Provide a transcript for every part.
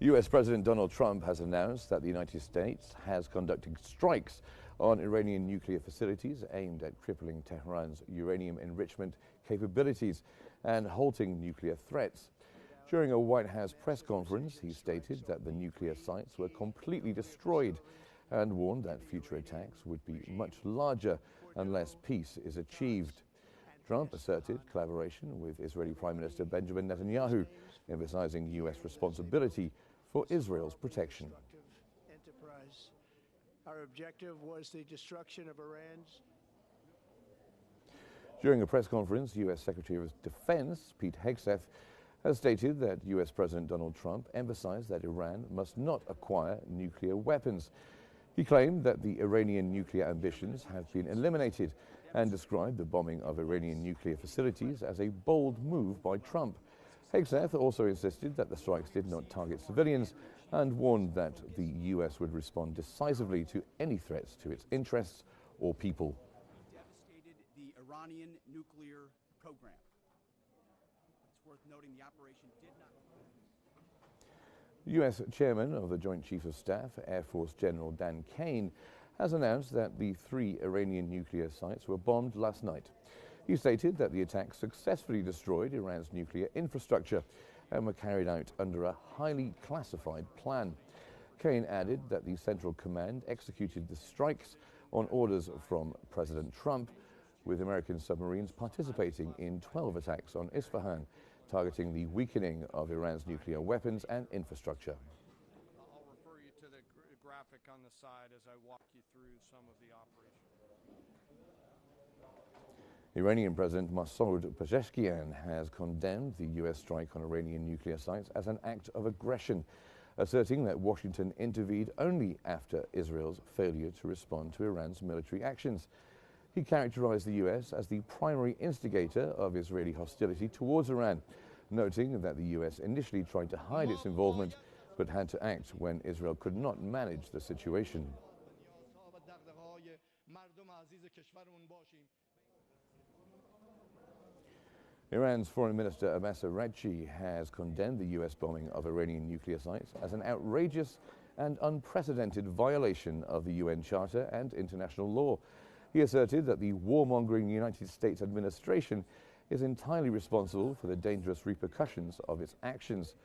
US President Donald Trump has announced that the United States has conducted strikes on Iranian nuclear facilities aimed at crippling Tehran's uranium enrichment capabilities and halting nuclear threats. During a White House press conference, he stated that the nuclear sites were completely destroyed and warned that future attacks would be much larger unless peace is achieved. Trump asserted collaboration with Israeli Prime Minister Benjamin Netanyahu, emphasizing U.S. responsibility for Israel's protection. Our objective was the destruction of Iran's. During a press conference, U.S. Secretary of Defense Pete Hegseth has stated that U.S. President Donald Trump emphasized that Iran must not acquire nuclear weapons. He claimed that the Iranian nuclear ambitions have been eliminated and described the bombing of Iranian nuclear facilities as a bold move by Trump. Hegseth also insisted that the strikes did not target civilians and warned that the U.S. would respond decisively to any threats to its interests or people. Devastated the Iranian nuclear program. It's worth noting the operation did not. U.S. Chairman of the Joint Chiefs of Staff, Air Force General Dan Kane, has announced that the 3 Iranian nuclear sites were bombed last night. He stated that the attacks successfully destroyed Iran's nuclear infrastructure and were carried out under a highly classified plan. Kane added that the Central Command executed the strikes on orders from President Trump, with American submarines participating in 12 attacks on Isfahan, targeting the weakening of Iran's nuclear weapons and infrastructure. I'll refer you to the graphic on the side as I walk you through some of the operations. Iranian President Masoud Pezeshkian has condemned the U.S. strike on Iranian nuclear sites as an act of aggression, asserting that Washington intervened only after Israel's failure to respond to Iran's military actions. He characterized the U.S. as the primary instigator of Israeli hostility towards Iran, noting that the U.S. initially tried to hide its involvement but had to act when Israel could not manage the situation. Iran's Foreign Minister Abbas Araghchi has condemned the U.S. bombing of Iranian nuclear sites as an outrageous and unprecedented violation of the UN Charter and international law. He asserted that the warmongering United States administration is entirely responsible for the dangerous repercussions of its actions.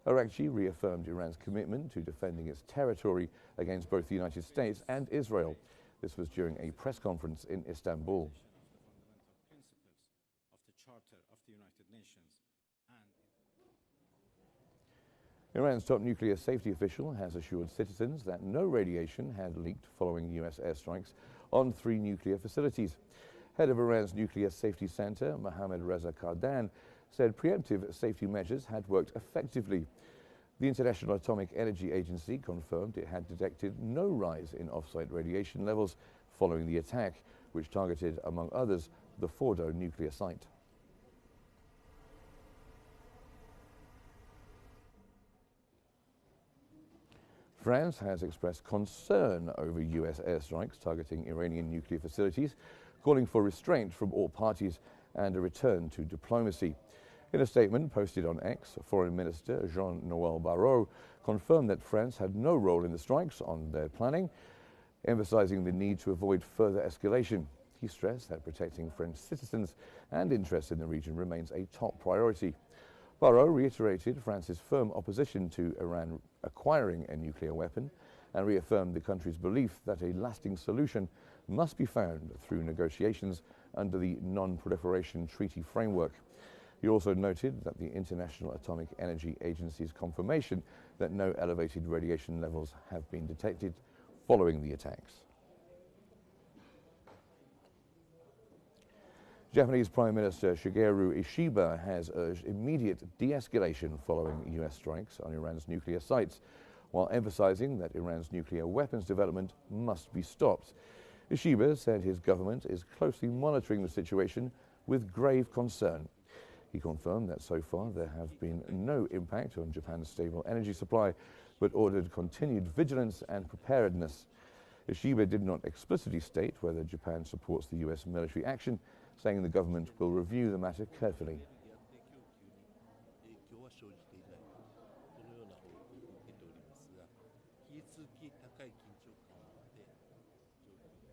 Araghchi reaffirmed Iran's commitment to defending its territory against both the United States and Israel. This was during a press conference in Istanbul. Iran's top nuclear safety official has assured citizens that no radiation had leaked following U.S. airstrikes on 3 nuclear facilities. Head of Iran's Nuclear Safety Center, Mohammad Reza Kardan, said preemptive safety measures had worked effectively. The International Atomic Energy Agency confirmed it had detected no rise in off-site radiation levels following the attack, which targeted, among others, the Fordo nuclear site. France has expressed concern over U.S. airstrikes targeting Iranian nuclear facilities, calling for restraint from all parties and a return to diplomacy. In a statement posted on X, Foreign Minister Jean-Noël Barrot confirmed that France had no role in the strikes on their planning, emphasizing the need to avoid further escalation. He stressed that protecting French citizens and interests in the region remains a top priority. Barrot reiterated France's firm opposition to Iran acquiring a nuclear weapon and reaffirmed the country's belief that a lasting solution must be found through negotiations under the Non-Proliferation Treaty framework. He also noted that the International Atomic Energy Agency's confirmation that no elevated radiation levels have been detected following the attacks. Japanese Prime Minister Shigeru Ishiba has urged immediate de-escalation following U.S. strikes on Iran's nuclear sites, while emphasizing that Iran's nuclear weapons development must be stopped. Ishiba said his government is closely monitoring the situation with grave concern. He confirmed that so far there have been no impact on Japan's stable energy supply, but ordered continued vigilance and preparedness. Ishiba did not explicitly state whether Japan supports the U.S. military action, saying the government will review the matter carefully. 続き高い緊張感を